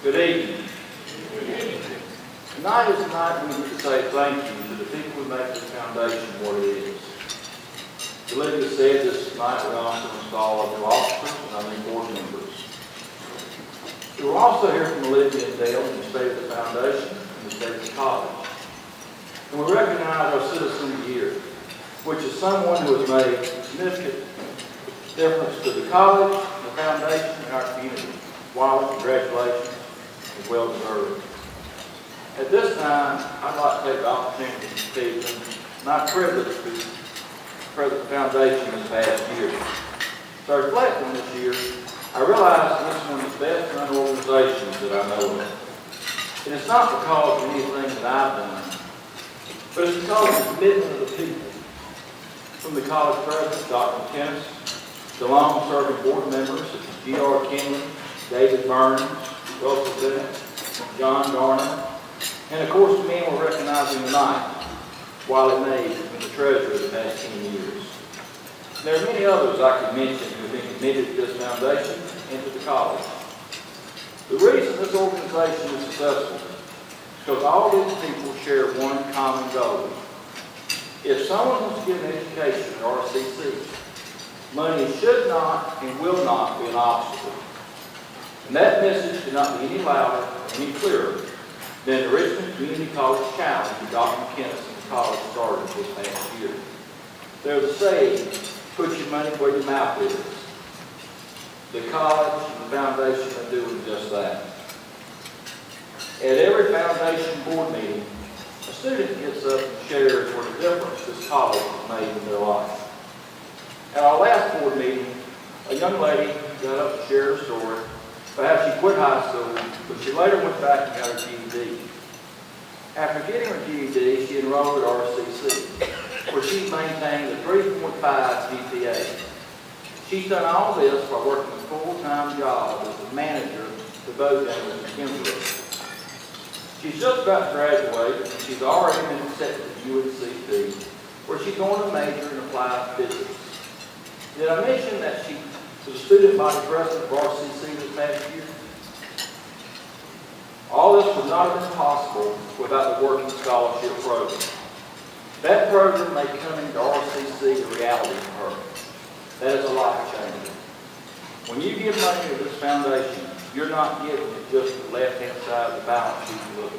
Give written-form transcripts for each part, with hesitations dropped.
Good evening. Tonight is the night we get to say thank you to the people who make this foundation what it is. Olivia said this night we're going to install our new officers and our new board members. We will also hear from Olivia and Dale in the state of the foundation and the state of the college. And we recognize our citizen of the year, which is someone who has made significant difference to the college, the foundation, and our community. Wally, congratulations, and well deserved. At this time, I'd like to take the opportunity to speak to my privilege to present the foundation this past year. So reflecting this year, I realized this is one of the best run organizations that I know of. And it's not because of anything that I've done, but it's because of the commitment of the people. From the college president, Dr. McKinnis, to long-serving board members such as G.R. Kinley, David Burns, Russell Bennett, John Garner, and of course the men we're recognizing tonight, Wally Mays has been the treasurer the past 10 years. There are many others I could mention who have been committed to this foundation and to the college. The reason this organization is successful is because all these people share one common goal. If someone wants to get an education at RCC, money should not and will not be an obstacle. And that message cannot be any louder or any clearer than the Richmond Community College Challenge that Dr. McKinnis and the college started this past year. There's a saying, put your money where your mouth is. The college and the foundation are doing just that. At every foundation board meeting, a student gets up and shares what a difference this college has made in their life. At our last board meeting, a young lady got up and shared her story about how she quit high school, but she later went back and got her GED. After getting her GED, she enrolled at RCC, where she maintained a 3.5 GPA. She's done all this by working a full-time job as a manager for Bojangles and Kimberly. She's just about to graduate, and she's already been accepted to UNCP, where she's going to major in applied physics. Did I mention that she was a student body president of RCC this past year? All this would not have been possible without the Working Scholarship Program. That program made coming to RCC a reality for her. That is a life changer. When you give money to this foundation, you're not giving it just the left-hand side of the balance sheet you look at.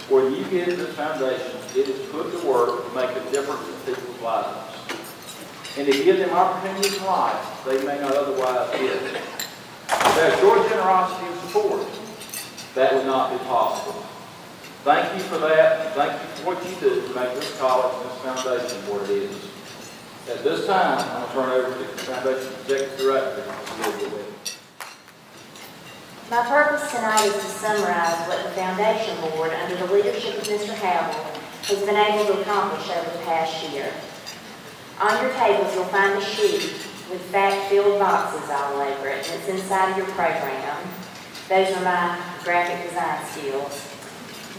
When you give to this foundation, it is put to work to make a difference in people's lives. And to give them opportunities in life they may not otherwise get. Without your generosity and support, that would not be possible. Thank you for that, and thank you for what you do to make this college and this foundation what it is. At this time, I'm going to turn it over to the Foundation Executive Director, Olivia Whitten. My purpose tonight is to summarize what the Foundation Board, under the leadership of Mr. Howell, has been able to accomplish over the past year. On your tables, you'll find a sheet with fact-filled boxes all over it, and it's inside of your program. Those are my graphic design skills.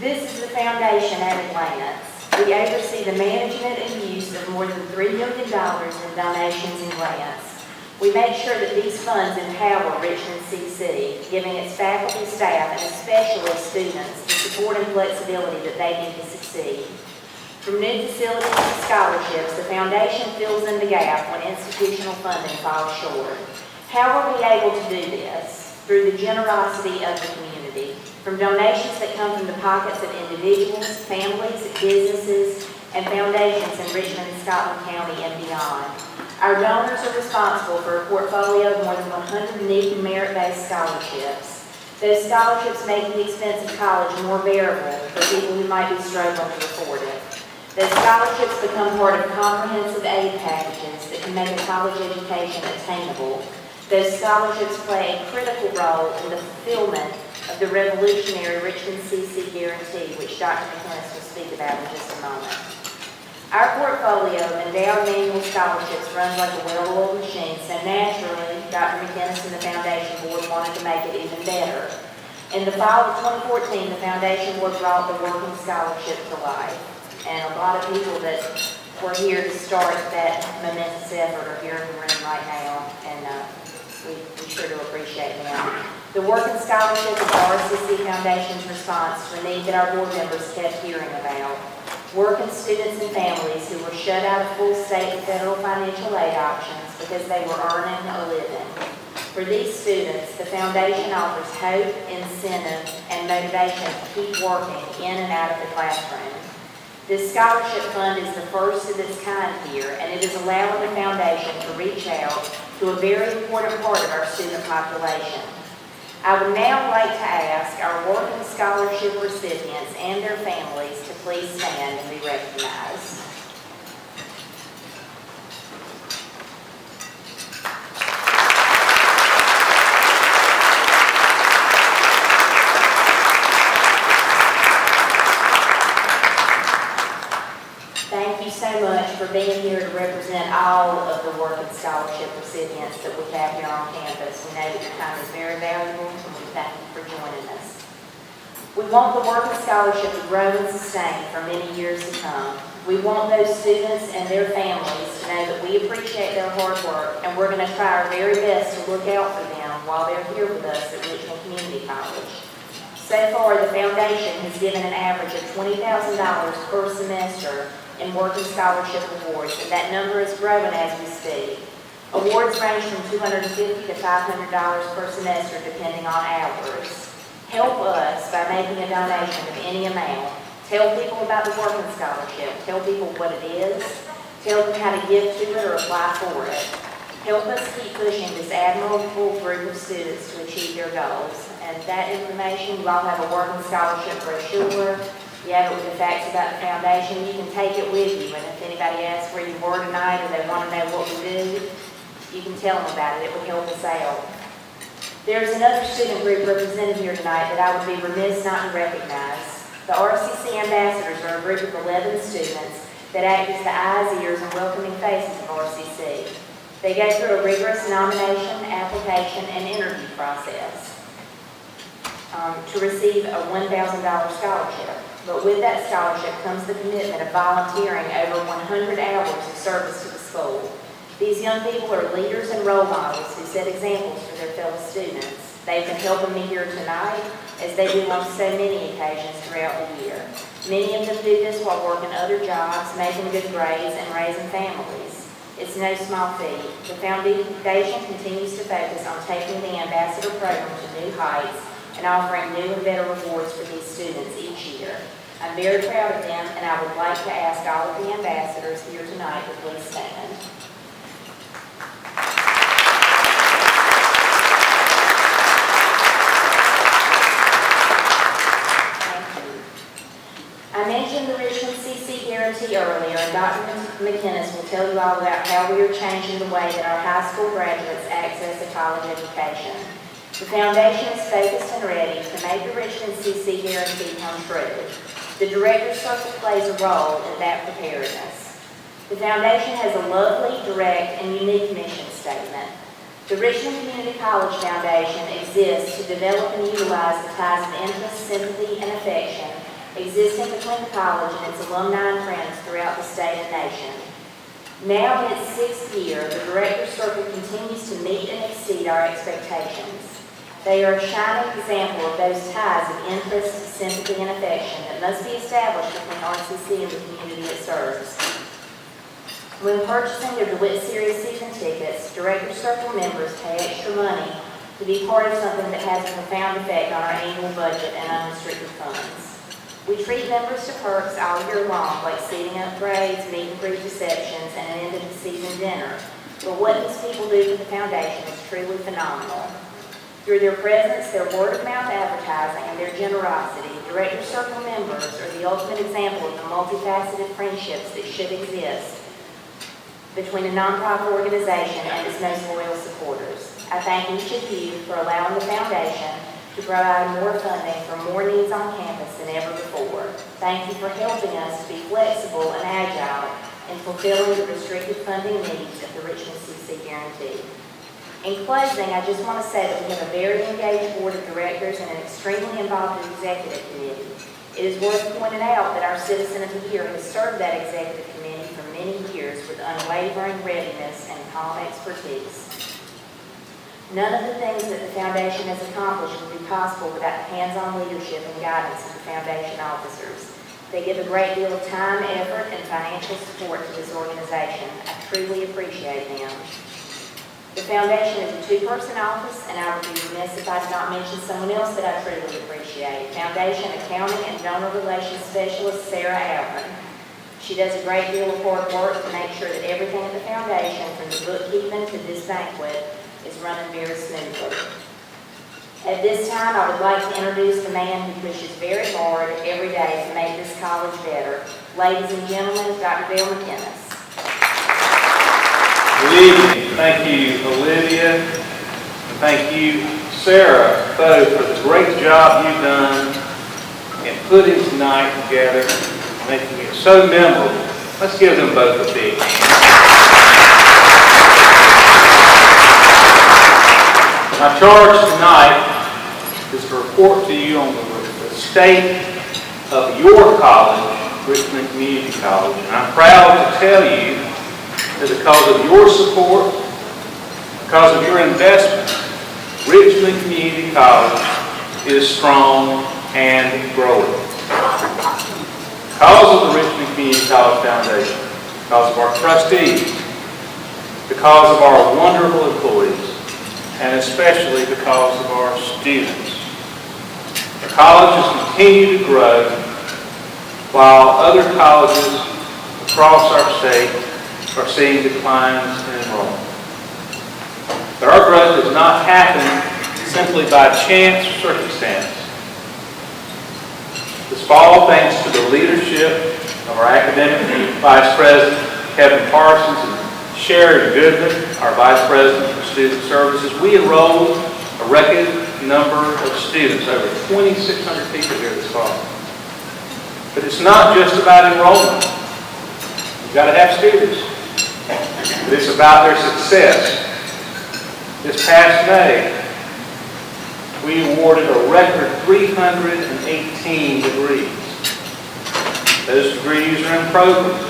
This is the foundation at a glance. We oversee the management and use of more than $3 million in donations and grants. We make sure that these funds empower Richmond CC, giving its faculty, staff, and especially students the support and flexibility that they need to succeed. From new facilities to scholarships, the foundation fills in the gap when institutional funding falls short. How are we able to do this? Through the generosity of the community. From donations that come from the pockets of individuals, families, businesses, and foundations in Richmond and Scotland County and beyond. Our donors are responsible for a portfolio of more than 180 merit-based scholarships. Those scholarships make the expense of college more bearable for people who might be struggling to afford it. Those scholarships become part of comprehensive aid packages that can make a college education attainable. Those scholarships play a critical role in the fulfillment of the revolutionary Richmond CC guarantee, which Dr. McKinnis will speak about in just a moment. Our portfolio of endowed annual scholarships runs like a well-oiled machine, so naturally, Dr. McKinnis and the Foundation Board wanted to make it even better. In the fall of 2014, the Foundation Board brought the Working Scholarship to life, and a lot of people that were here to start that momentous effort are here in the room right now, and We sure do appreciate them. The Work and Scholarship is the RCC Foundation's response to a need that our board members kept hearing about. Working students and families who were shut out of full state and federal financial aid options because they were earning a living. For these students, the foundation offers hope, incentive, and motivation to keep working in and out of the classroom. This scholarship fund is the first of its kind here, and it is allowing the foundation to reach out to a very important part of our student population. I would now like to ask our working scholarship recipients and their families to please stand and be recognized. Thank you so much for being here to represent all of the work and scholarship recipients that we have here on campus. We know that your time is very valuable, and we thank you for joining us. We want the work and scholarship to grow and sustain for many years to come. We want those students and their families to know that we appreciate their hard work, and we're going to try our very best to look out for them while they're here with us at Richmond Community College. So far, the foundation has given an average of $20,000 per semester in working scholarship awards, and that number is growing as we speak. Awards range from $250 to $500 per semester depending on hours. Help us by making a donation of any amount. Tell people about the working scholarship. Tell people what it is. Tell them how to give to it or apply for it. Help us keep pushing this admirable group of students to achieve their goals. And that information, you all have a working scholarship brochure. You have it with the facts about the foundation. You can take it with you, and if anybody asks where you were tonight or they want to know what we do, you can tell them about it. It would help us out. There's another student group represented here tonight that I would be remiss not to recognize. The RCC Ambassadors are a group of 11 students that act as the eyes, ears, and welcoming faces of RCC. They go through a rigorous nomination, application, and interview process to receive a $1,000 scholarship. But with that scholarship comes the commitment of volunteering over 100 hours of service to the school. These young people are leaders and role models who set examples for their fellow students. They've been helping me here tonight, as they do on so many occasions throughout the year. Many of them do this while working other jobs, making good grades, and raising families. It's no small feat. The foundation continues to focus on taking the ambassador program to new heights and offering new and better rewards for these students each year. I'm very proud of them, and I would like to ask all of the ambassadors here tonight to please stand. Thank you. I mentioned the Richmond CC Guarantee earlier, and Dr. McInnes will tell you all about how we are changing the way that our high school graduates access a college education. The foundation is focused and ready to make the Richmond CC Guarantee come true. The Director's Circle plays a role in that preparedness. The foundation has a lovely, direct, and unique mission statement. The Richmond Community College Foundation exists to develop and utilize the ties of interest, sympathy, and affection existing between the college and its alumni and friends throughout the state and nation. Now in its 6th year, the Director's Circle continues to meet and exceed our expectations. They are a shining example of those ties of interest, sympathy, and affection that must be established between RCC and the community it serves. When purchasing their DeWitt Series season tickets, Director's Circle members pay extra money to be part of something that has a profound effect on our annual budget and unrestricted funds. We treat members to perks all year long, like seating upgrades, meet and greet receptions, and an end-of-the-season dinner. But what these people do for the foundation is truly phenomenal. Through their presence, their word-of-mouth advertising, and their generosity, Director's Circle members are the ultimate example of the multifaceted friendships that should exist between a nonprofit organization and its most loyal supporters. I thank each of you for allowing the foundation to provide more funding for more needs on campus than ever before. Thank you for helping us to be flexible and agile in fulfilling the restricted funding needs of the Richmond CC Guarantee. In closing, I just want to say that we have a very engaged board of directors and an extremely involved executive committee. It is worth pointing out that our Citizen of the Year has served that executive committee for many years with unwavering readiness and calm expertise. None of the things that the foundation has accomplished would be possible without the hands-on leadership and guidance of the foundation officers. They give a great deal of time, effort, and financial support to this organization. I truly appreciate them. The foundation is a two-person office, and I would be remiss if I did not mention someone else that I truly appreciate. Foundation Accounting and Donor Relations Specialist, Sarah Allen. She does a great deal of hard work to make sure that everything at the foundation, from the bookkeeping to this banquet, is running very smoothly. At this time, I would like to introduce the man who pushes very hard every day to make this college better. Ladies and gentlemen, Dr. Bill McInnes. Good evening. Thank you, Olivia. And thank you, Sarah, both for the great job you've done in putting tonight together, making it so memorable. Let's give them both a big hand. My charge tonight is to report to you on the state of your college, Richmond Community College. And I'm proud to tell you that because of your support, because of your investment, Richmond Community College is strong and growing. Because of the Richmond Community College Foundation, because of our trustees, because of our wonderful employees, and especially because of our students. The college has continued to grow while other colleges across our state are seeing declines in enrollment. But our growth does not happen simply by chance or circumstance. This fall, thanks to the leadership of our academic vice president, Kevin Parsons, and Sherry Goodman, our vice president for student services, we enrolled a record number of students, over 2,600 people here this fall. But it's not just about enrollment. You've got to have students. But it's about their success. This past May, we awarded a record 318 degrees. Those degrees are in programs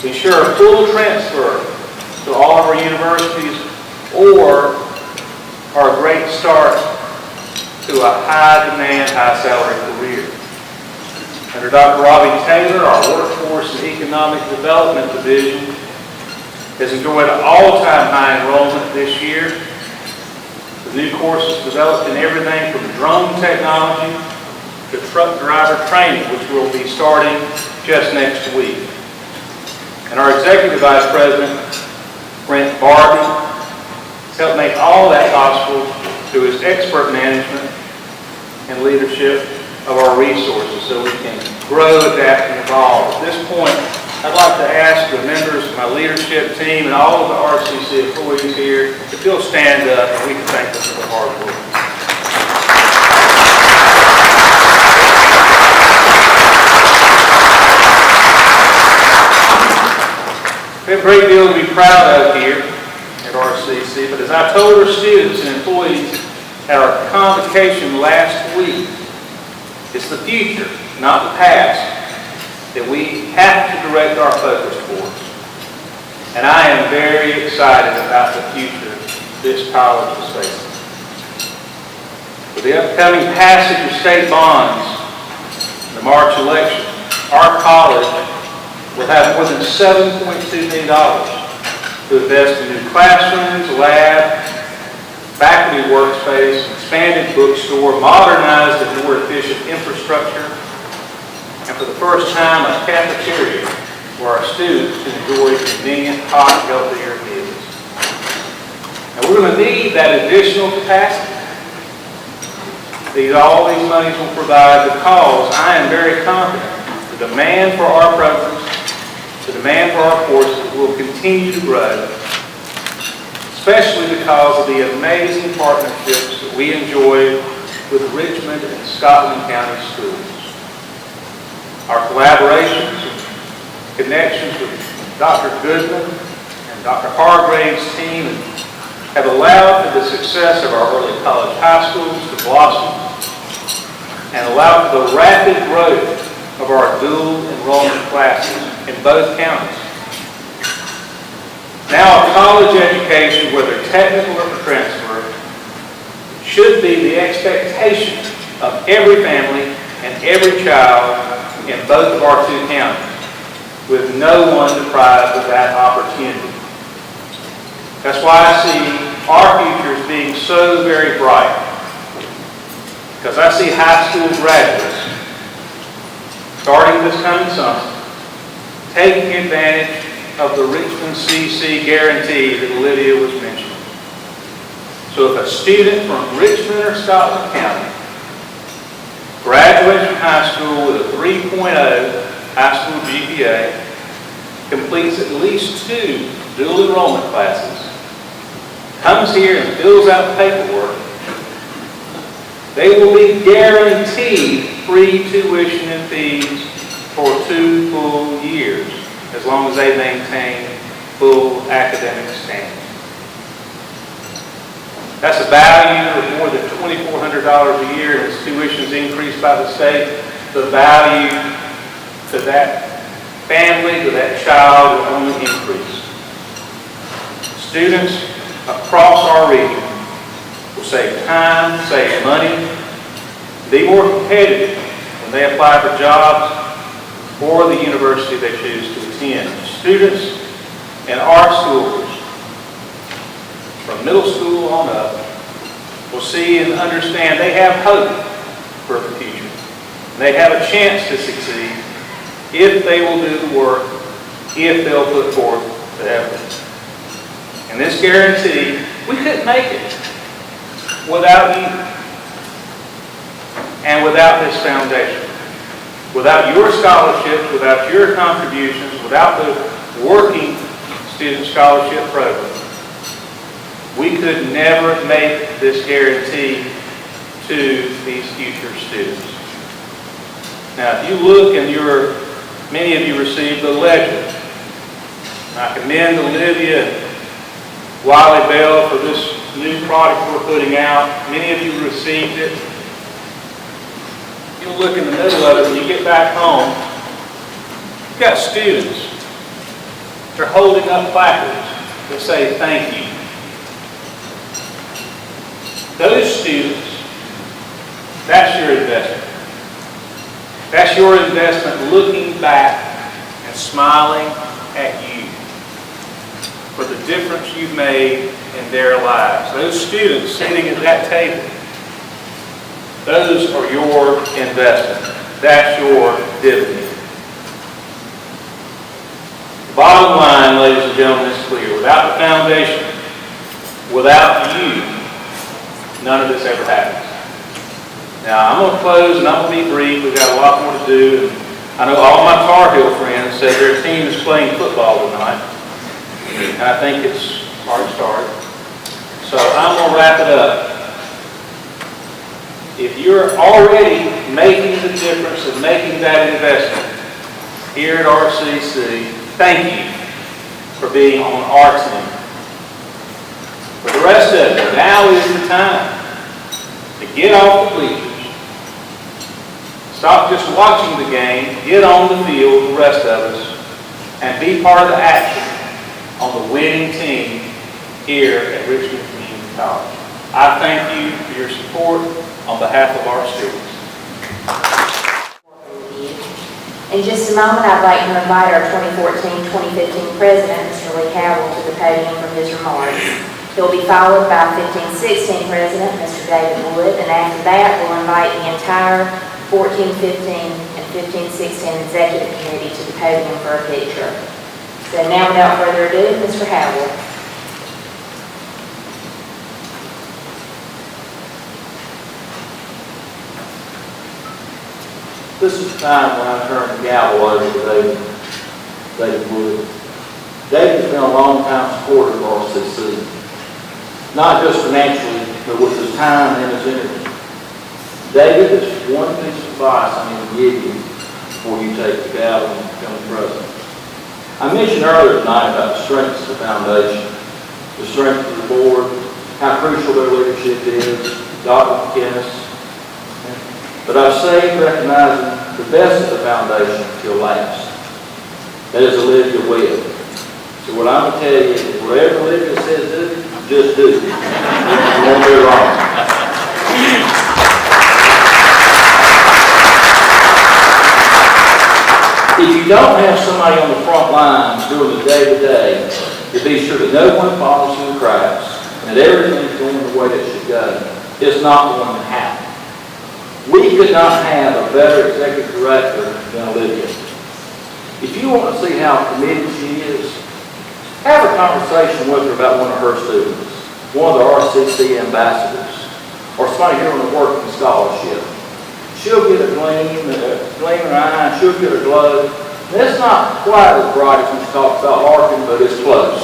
to ensure a full transfer to all of our universities, or are a great start to a high-demand, high-salary career. Under Dr. Robbie Taylor, our Workforce and Economic Development Division has enjoyed an all-time high enrollment this year. The new courses developed in everything from drone technology to truck driver training, which will be starting just next week. And our Executive Vice President, Brent Barbie, has helped make all that possible through his expert management and leadership of our resources so we can grow, adapt, and evolve. At this point, I'd like to ask the members of my leadership team and all of the RCC employees here if you'll stand up and we can thank them for their hard work. We have a great deal to be proud of here at RCC, but as I told our students and employees at our convocation last week, it's the future, not the past, that we have to direct our focus towards. And I am very excited about the future this college is facing. With the upcoming passage of state bonds in the March election, our college will have more than $7.2 million to invest in new classrooms, lab, faculty workspace, expanded bookstore, modernized and more efficient infrastructure, and for the first time, a cafeteria where our students can enjoy convenient, hot, healthier meals. And we're going to need that additional capacity. All these monies will provide because I am very confident the demand for our programs, the demand for our courses will continue to grow, especially because of the amazing partnerships that we enjoy with Richmond and Scotland County schools. Our collaborations and connections with Dr. Goodman and Dr. Hargrave's team have allowed for the success of our early college high schools to blossom and allowed for the rapid growth of our dual enrollment classes in both counties. Now, a college education, whether technical or for transfer, be the expectation of every family and every child in both of our two counties, with no one deprived of that opportunity. That's why I see our future as being so very bright, because I see high school graduates starting this coming summer, taking advantage of the Richmond CC guarantee that Olivia was mentioning. So if a student from Richmond or Scotland County graduates from high school with a 3.0 high school GPA, completes at least 2 dual enrollment classes, comes here and fills out paperwork, they will be guaranteed free tuition and fees for 2 full years, as long as they maintain full academic standing. That's a value of more than $2,400 a year, and as tuition is increased by the state, the value to that family, to that child, will only increase. Students across our region will save time, save money, be more competitive when they apply for jobs or the university they choose to attend. Students in our schools, from middle school on up, will see and understand they have hope for the future. They have a chance to succeed if they will do the work, if they'll put forth the effort. And this guarantee, we couldn't make it without you and without this foundation. Without your scholarships, without your contributions, without the working student scholarship program, we could never make this guarantee to these future students. Now, if you look and many of you received the ledger. I commend Olivia and Wiley Bell for this new product we're putting out. Many of you received it. You look in the middle of it when you get back home, you've got students. They're holding up placards that say thank you. Those students, that's your investment. That's your investment looking back and smiling at you for the difference you've made in their lives. Those students sitting at that table, those are your investment. That's your dividend. The bottom line, ladies and gentlemen, is clear. Without the foundation, without you, none of this ever happens. Now, I'm going to close and I'm going to be brief. We've got a lot more to do. I know all my Tar Heel friends said their team is playing football tonight. And I think it's hard start. So I'm going to wrap it up. If you're already making the difference and making that investment here at RCC, thank you for being on our team. For the rest of it, now is the time to get off the bleachers. Stop just watching the game, get on the field, the rest of us, and be part of the action on the winning team here at Richmond Community College. I thank you for your support on behalf of our students. In just a moment, I'd like to invite our 2014-2015 president, Mr. Lee Howell, to the podium for his remarks. He'll be followed by 15-16 president, Mr. David Wood, and after that, we'll invite the entire 14-15 and 15-16 executive committee to the podium for a picture. So now, without further ado, Mr. Howell. This is the time when I turn the gavel over to David Wood. David's been a long-time supporter of RCC, not just financially, but with his time and his energy. David, there's one piece of advice I'm going to give you before you take the gavel and become president. I mentioned earlier tonight about the strengths of the foundation, the strength of the board, how crucial their leadership is, Dr. McKinnis. But I've saved recognizing the best of the foundation till last. That is Olivia Webb. So what I'm going to tell you is whatever Olivia says do, just do. You won't be wrong. don't have somebody on the front lines doing the day-to-day to be sure that no one falls through the cracks and that everything's going the way it should go, it's not going to happen. We could not have a better executive director than Olivia. If you want to see how committed she is, have a conversation with her about one of her students, one of the RCC ambassadors, or somebody here on the working scholarship. She'll get a gleam in her eye, and she'll get a glow. And it's not quite as bright as when she talks about Larkin, but it's close.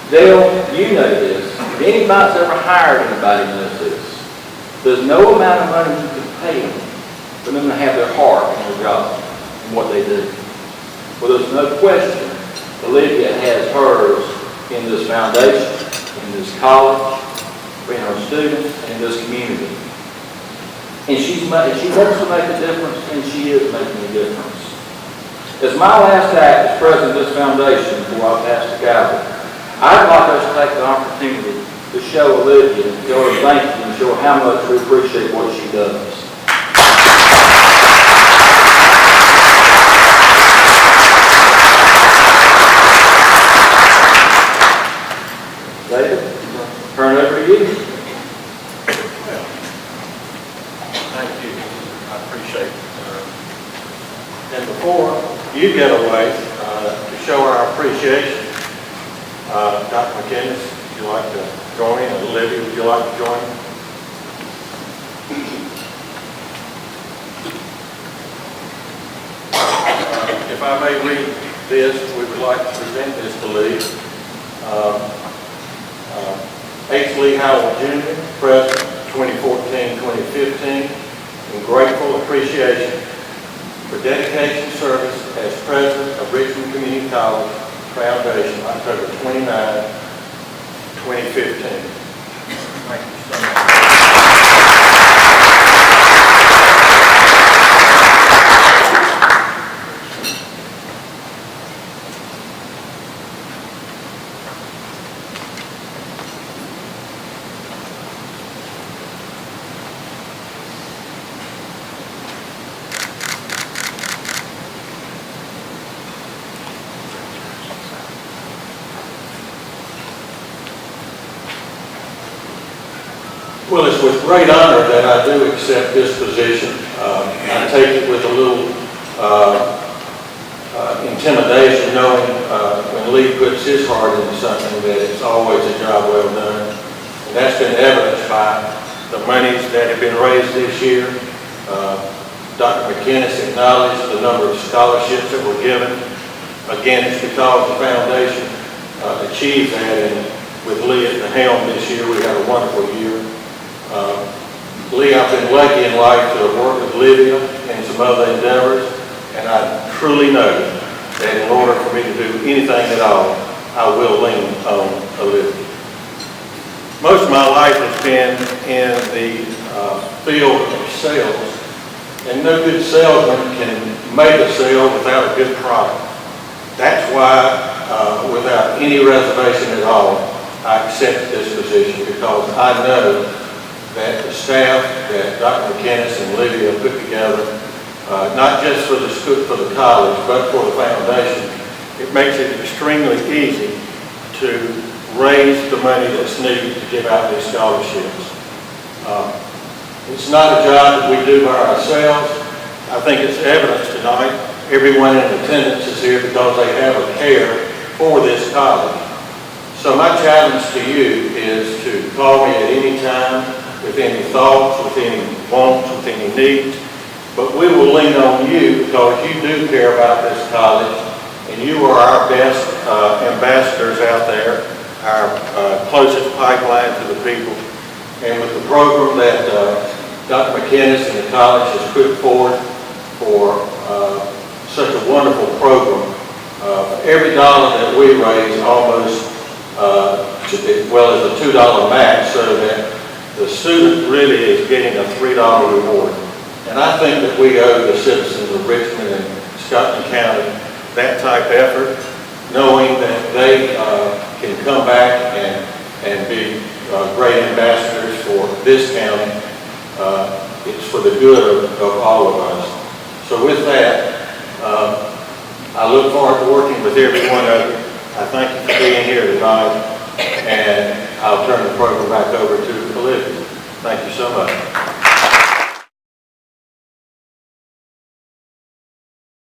Dale, you know this. If anybody's ever hired anybody knows this. There's no amount of money you can pay them for them to have their heart in their job and what they do. Well, there's no question Olivia has hers in this foundation, in this college, in our students, and in this community. And she wants to make a difference, and she is making a difference. As my last act as president of this foundation, before I pass the gavel, I'd like us to take the opportunity to show Olivia, show her thank you, and show her how much we appreciate what she does. David, turn it over to you. Thank you. I appreciate it. And before you get away, to show our appreciation, Dr. McInnes, would you like to join? And Olivia, would you like to join? If I may read this, we would like to present this to Lee. H. Lee Howell Jr., President, 2014-2015, in grateful appreciation for dedication service as President of Richmond Community College Foundation, October 29, 2015. Thank you so much. Well, it's with great honor that I do accept this position. I take it with a little intimidation, knowing when Lee puts his heart into something that it's always a job well done. And that's been evidenced by the monies that have been raised this year. Dr. McInnes acknowledged the number of scholarships that were given. Again, it's because the foundation achieved that, and with Lee at the helm this year, we had a wonderful year. Lee, I've been lucky in life to have worked with Olivia and some other endeavors, and I truly know that in order for me to do anything at all, I will lean on Olivia. Most of my life has been in the field of sales, and no good salesman can make a sale without a good product. That's why, without any reservation at all, I accept this position, because I know that the staff that Dr. McInnes and Olivia put together, not just for the school, for the college, but for the foundation, it makes it extremely easy to raise the money that's needed to give out these scholarships. It's not a job that we do by ourselves. I think it's evidence tonight. Everyone in attendance is here because they have a care for this college. So my challenge to you is to call me at any time with any thoughts, with any wants, with any needs. But we will lean on you because you do care about this college, and you are our best ambassadors out there, our closest pipeline to the people. And with the program that Dr. McInnes and the college has put forward for such a wonderful program, every dollar that we raise almost, well as a $2 match, so that the student really is getting a $3 reward. And I think that we owe the citizens of Richmond and Scotland County that type of effort, knowing that they can come back and be great ambassadors for this county. It's for the good of all of us. So with that, I look forward to working with every one of you. I thank you for being here tonight, and I'll turn the program back over to